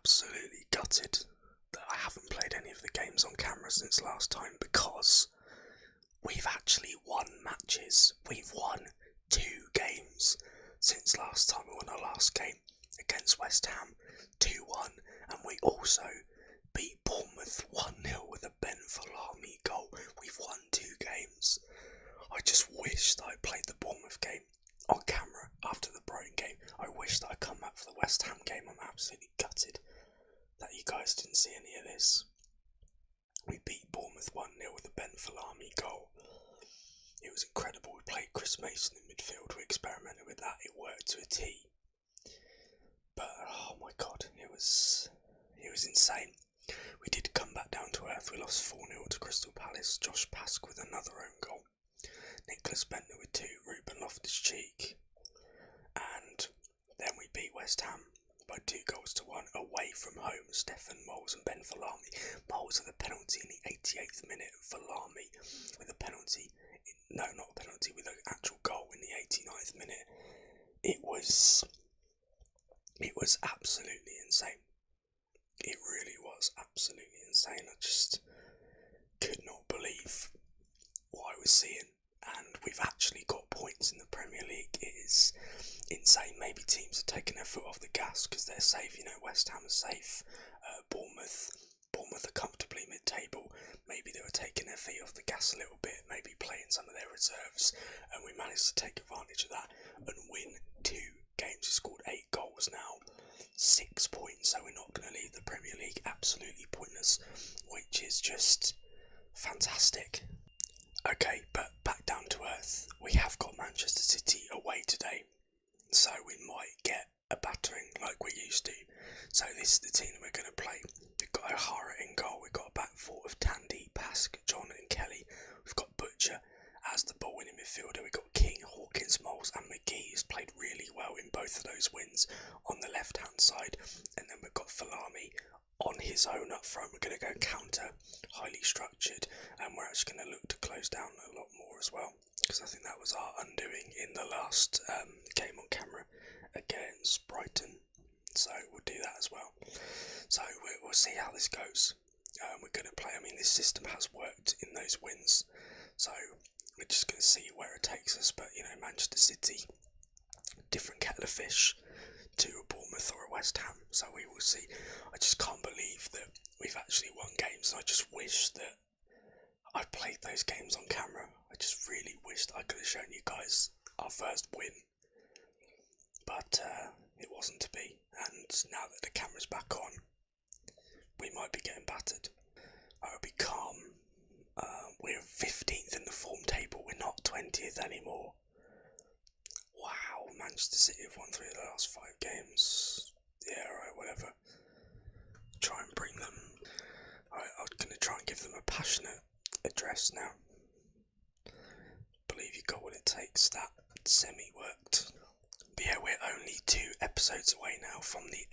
absolutely gutted that I haven't played any of the games on camera since last time, because we've actually won matches. We've won 2 games since last time. We won our last game against West Ham 2-1, and we also beat Bournemouth 1-0 with a Ben Falami goal. We've won 2 games. I just wish that I played the Bournemouth game on camera after the Brighton game. I wish that I'd come back for the West Ham game. I'm absolutely gutted that you guys didn't see any of this. We beat Bournemouth 1-0 with a Ben Falami goal. It was incredible. We played Chris Mason in midfield. We experimented with that. It worked to a T. But oh my god, it was insane. We did come back down to earth. We lost 4-0 to Crystal Palace. Josh Pask with another own goal. Nicholas Bentner with 2. Ruben Loftus-Cheek. And then we beat West Ham by 2-1 away from home. Stefan Moles and Ben Falami. Moles with a penalty in the 88th minute. Falami with a penalty. No, not a penalty, with an actual goal in the 89th minute. It was absolutely insane. It really was absolutely insane. I just could not believe what I was seeing. And we've actually got points in the Premier League. It is insane. Maybe teams are taking their foot off the gas because they're safe. You know, West Ham is safe. Bournemouth are comfortably mid-table. Maybe they were taking their feet off the gas a little bit, maybe playing some of their reserves, and we managed to take advantage of that and win 2 games. We scored 8 goals now, 6 points, so we're not going to leave the Premier League absolutely pointless, which is just fantastic. Okay, but back down to earth. We have got Manchester City away today, so we might get a battering like we used to. So this is the team that we're going to play. We've got O'Hara in goal. We've got a back four of Tandy, Pask, John and Kelly. We've got Butcher as the ball-winning midfielder. We've got King, Hawkins, Moles and McGee, who's played really well in both of those wins on the left-hand side. And then we've got Falami on his own up front. We're going to go counter, highly structured, and we're actually going to look to close down a lot more as well, because I think that was our undoing in the last game on camera against Brighton. So we'll do that as well. So we'll see how this goes. We're going to play, I mean, this system has worked in those wins, so we're just going to see where it takes us. But, you know, Manchester City, different kettle of fish to a Bournemouth or a West Ham, so we will see. I just can't believe that we've actually won games, and I just wish that I played those games on camera. I just really wish that I could have shown you guys our first win, but it wasn't to be, and now that the camera's back on, we might be getting battered. I will be calm. We're 15th in the form table, we're not 20th anymore. Wow, Manchester City have won 3 of the last 5 games. Yeah, alright, whatever. Try and bring them. Alright, I'm going to try and give them a passionate address now. Believe you got what it takes. That semi worked. But yeah, we're only 2 episodes away now from the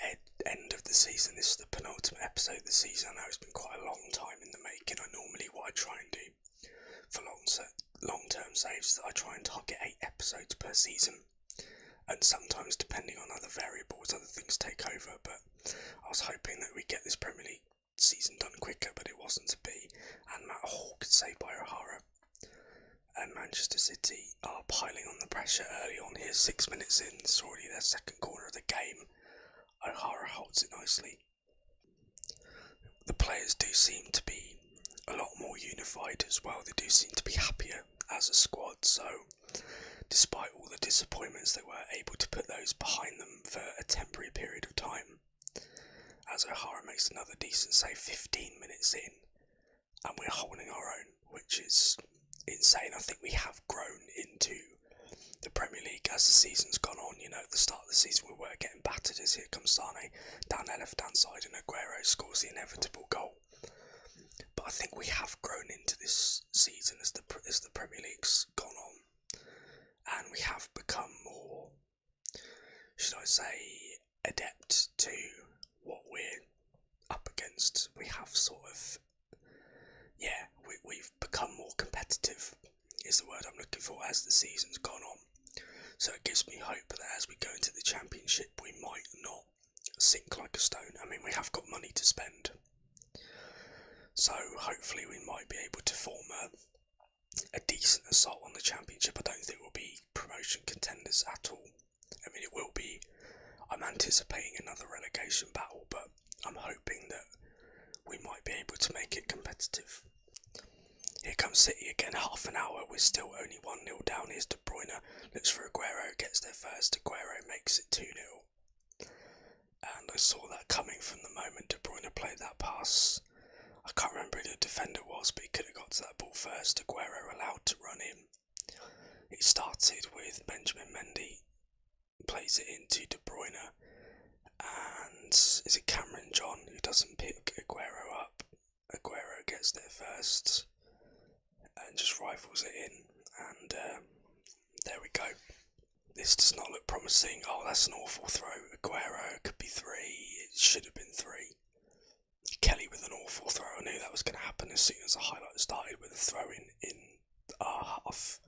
end of the season. This is the penultimate episode of the season. I know it's been quite a long time in the making. What I try and do for long-term saves is that I try and target 8 episodes per season. And sometimes, depending on other variables, other things take over. But I was hoping that we'd get this Premier League season done quicker, but it wasn't to be. And Matt Hall could save by O'Hara. And Manchester City are piling on the pressure early on here, 6 minutes in. It's already their second corner of the game. O'Hara holds it nicely. The players do seem to be a lot more unified as well. They do seem to be happier as a squad, so despite all the disappointments, they were able to put those behind them for a temporary period of time. As O'Hara makes another decent save 15 minutes in, and we're holding our own, which is insane. I think we have grown into the Premier League as the season's gone on. You know, at the start of the season we were getting battered, as here comes Sane down their left-hand side and Aguero scores the inevitable goal. But I think we have grown into this season as the Premier League's gone on, and we have become more, should I say, adept to what we're up against. We have sort of, we've become more competitive, is the word I'm looking for, as the season's gone on. So it gives me hope that as we go into the Championship, we might not sink like a stone. I mean, we have got money to spend, so hopefully we might be able to form a decent assault on the championship. I don't think we'll be promotion contenders at all. I mean, it will be. I'm anticipating another relegation battle, but I'm hoping that we might be able to make it competitive. Here comes City again, half an hour, we're still only 1-0 down. Here's De Bruyne, looks for Aguero, gets there first, Aguero makes it 2-0. And I saw that coming from the moment De Bruyne played that pass. I can't remember who the defender was, but he could have got to that ball first. Aguero allowed to run in. It started with Benjamin Mendy, plays it into De Bruyne, and is it Cameron John who doesn't pick Aguero up? Aguero gets there first and just rifles it in, and there we go. This does not look promising. Oh, that's an awful throw. Aguero could be 3. It should have been 3. Kelly with an awful throw. I knew that was going to happen as soon as the highlight started with a throw in our half.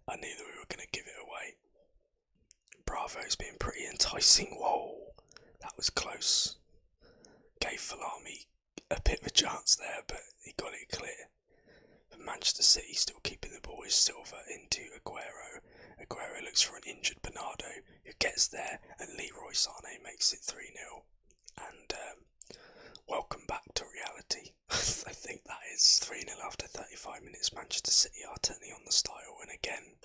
I knew that we were going to give it away. Bravo's been pretty enticing. Whoa, that was close. Gave Falami a bit of a chance there, but he got it clear. Manchester City still keeping the ball is Silva into Aguero. Aguero looks for an injured Bernardo, who gets there, and Leroy Sané makes it 3-0. And welcome back to reality. I think that is 3-0 after 35 minutes. Manchester City are turning on the style, and again,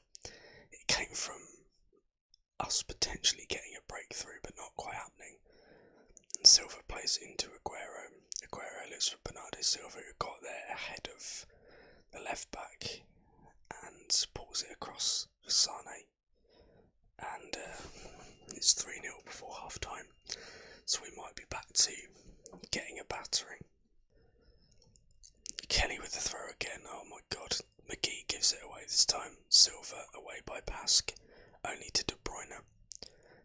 it came from us potentially getting a breakthrough, but not quite happening. And Silva plays it into Aguero. Aguero looks for Bernardo Silva, who got there ahead of the left back and pulls it across for Sané, and it's 3-0 before half time, so we might be back to getting a battering. Kelly with the throw again. Oh my god, McGee gives it away this time. Silva away by Pask, only to De Bruyne.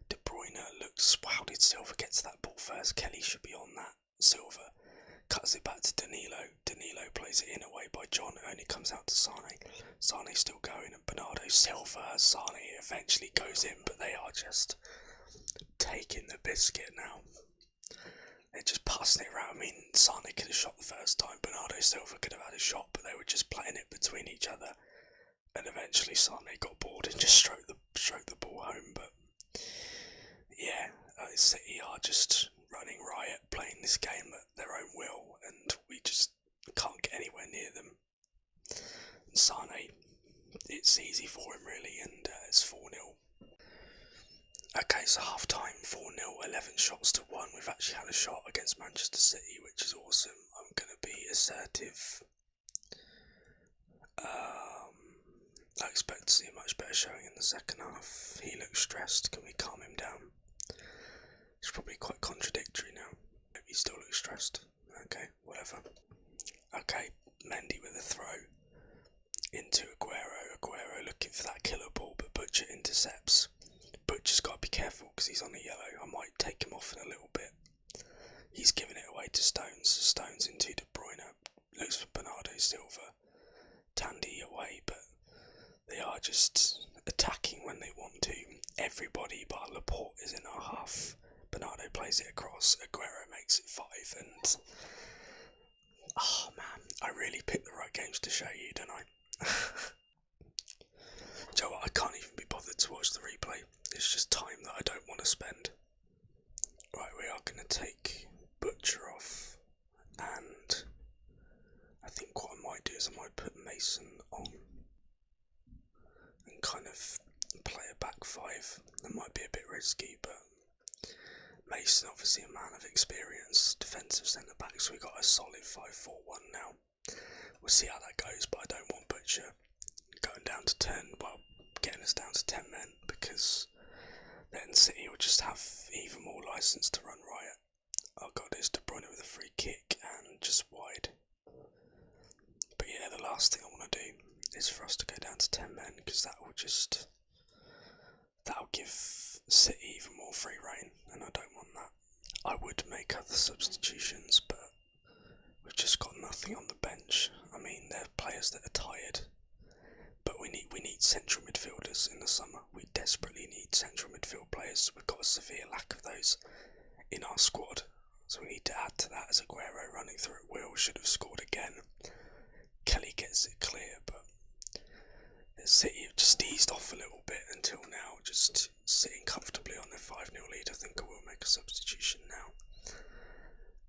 De Bruyne looks, wow, did Silva get to that ball first? Kelly should be on that. Silva cuts it back to Danilo. Danilo plays it in away by John. It only comes out to Sané. Sané still going, and Bernardo Silva. Sané eventually goes in, but they are just taking the biscuit now. They're just passing it around. I mean, Sané could have shot the first time. Bernardo Silva could have had a shot, but they were just playing it between each other. And eventually Sané got bored and just stroked the ball home. But yeah, City are just running riot, playing this game at their own will, and we just can't get anywhere near them. And Sané, it's easy for him really, and it's 4-0. Okay, so half time, 4-0, 11 shots to 1. We've actually had a shot against Manchester City, which is awesome. I'm going to be assertive. I expect to see a much better showing in the second half. He looks stressed. Can we calm him down? It's probably quite contradictory now. Maybe he still looks stressed. Okay, whatever. Okay, Mendy with a throw into Aguero. Aguero looking for that killer ball, but Butcher intercepts. Butcher's got to be careful because he's on a yellow. I might take him off in a little bit. He's giving it away to Stones. Stones into De Bruyne. Looks for Bernardo Silva. Tandy away, but they are just attacking when they want to. Everybody but Laporte is in our half. Bernardo plays it across. Aguero makes it 5, and oh man, I really picked the right games to show you, don't I? Do you know what? I can't even be bothered to watch the replay. It's just time that I don't want to spend. Right, we are going to take Butcher off, and I think what I might do is I might put Mason on and kind of play a back 5. That might be a bit risky, but Mason, obviously a man of experience, defensive centre back, so we got a solid 5-4-1 now. We'll see how that goes, but I don't want Butcher going down to 10, well, getting us down to 10 men, because then City will just have even more licence to run riot. Oh god, there's De Bruyne with a free kick and just wide. But yeah, the last thing I want to do is for us to go down to 10 men, because that'll give City even more free reign, and I don't want that. I would make other substitutions, but we've just got nothing on the bench. I mean, they're players that are tired, but we need central midfielders in the summer. We desperately need central midfield players. We've got a severe lack of those in our squad. So we need to add to that as Aguero running through at will should have scored again. Kelly gets it clear, but City have just eased off a little bit until now, just sitting comfortably on their 5-0 lead. I think I will make a substitution now.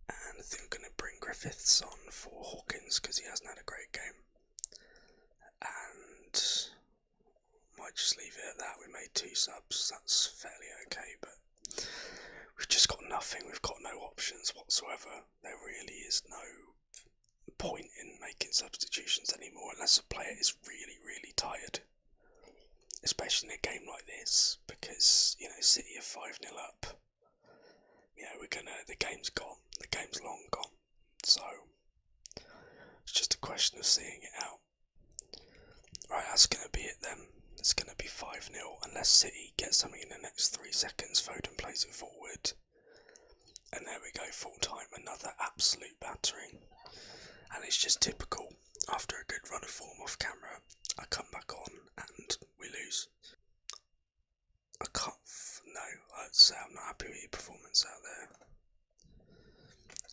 And I think I'm going to bring Griffiths on for Hawkins because he hasn't had a great game. And might just leave it at that. We made 2 subs, that's fairly okay, but we've just got nothing. We've got no options whatsoever. There really is no point in making substitutions anymore unless a player is really, really tired. Especially in a game like this, because, you know, City are 5-0 up. You know, the game's gone. The game's long gone. So, it's just a question of seeing it out. Right, that's going to be it then. It's going to be 5-0 unless City gets something in the next 3 seconds. Foden plays it forward. And there we go, full time. Another absolute battering. And it's just typical. After a good run of form off camera, I come back on and we lose. I can't. No, I'd say I'm not happy with your performance out there.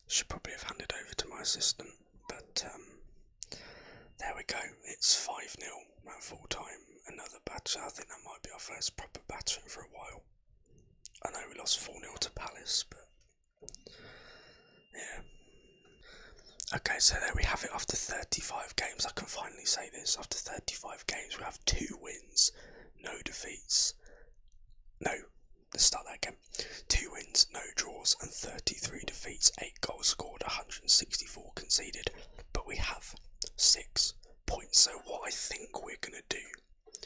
Should probably have handed over to my assistant, but there we go. It's 5-0 at full time. Another batter. I think that might be our first proper battering for a while. I know we lost 4-0 to Palace, but yeah. Okay, so there we have it. After 35 games, I can finally say this. After 35 games, we have 2 wins, no defeats. No, let's start that again. 2 wins, no draws, and 33 defeats. 8 goals scored, 164 conceded. But we have 6 points. So what I think we're going to do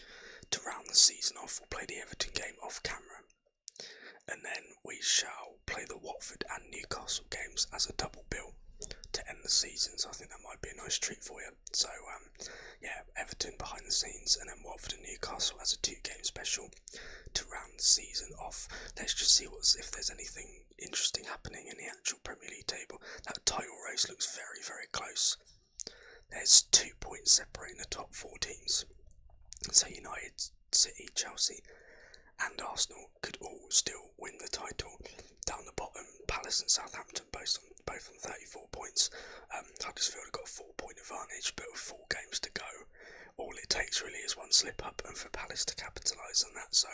to round the season off, we'll play the Everton game off camera. And then we shall play the Watford and Newcastle games as a double bill to end the season, so I think that might be a nice treat for you. So yeah, Everton behind the scenes and then Watford and Newcastle as a 2-game special to round the season off. Let's just see if there's anything interesting happening in the actual Premier League table. That title race looks very, very close. There's 2 points separating the top 4 teams. So United, City, Chelsea and Arsenal could all still win the title. Down the bottom, Palace and Southampton both on 34 points. Huddersfield have got a 4-point advantage, but with 4 games to go, all it takes really is one slip up and for Palace to capitalise on that. So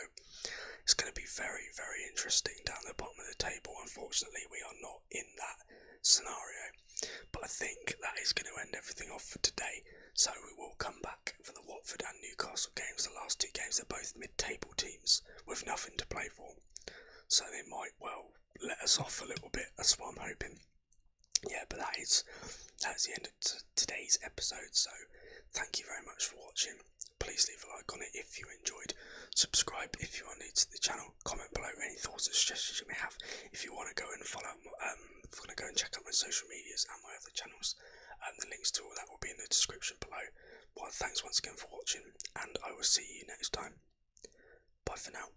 it's going to be very, very interesting down the bottom of the table. Unfortunately, we are not in that scenario, but I think that is going to end everything off for today. So we will come back for the Watford and Newcastle games. The last 2 games are both mid-table teams with nothing to play for, so they might well let us off a little bit. That's what I'm hoping. Yeah, but that's the end of today's episode. So thank you very much for watching. Please leave a like on it if you enjoyed. Subscribe if you are new to the channel. Comment below any thoughts and suggestions you may have. If you want to go and follow, if you want to go and check out my social medias and my other channels, the links to all that will be in the description below. Well, thanks once again for watching, and I will see you next time. Bye for now.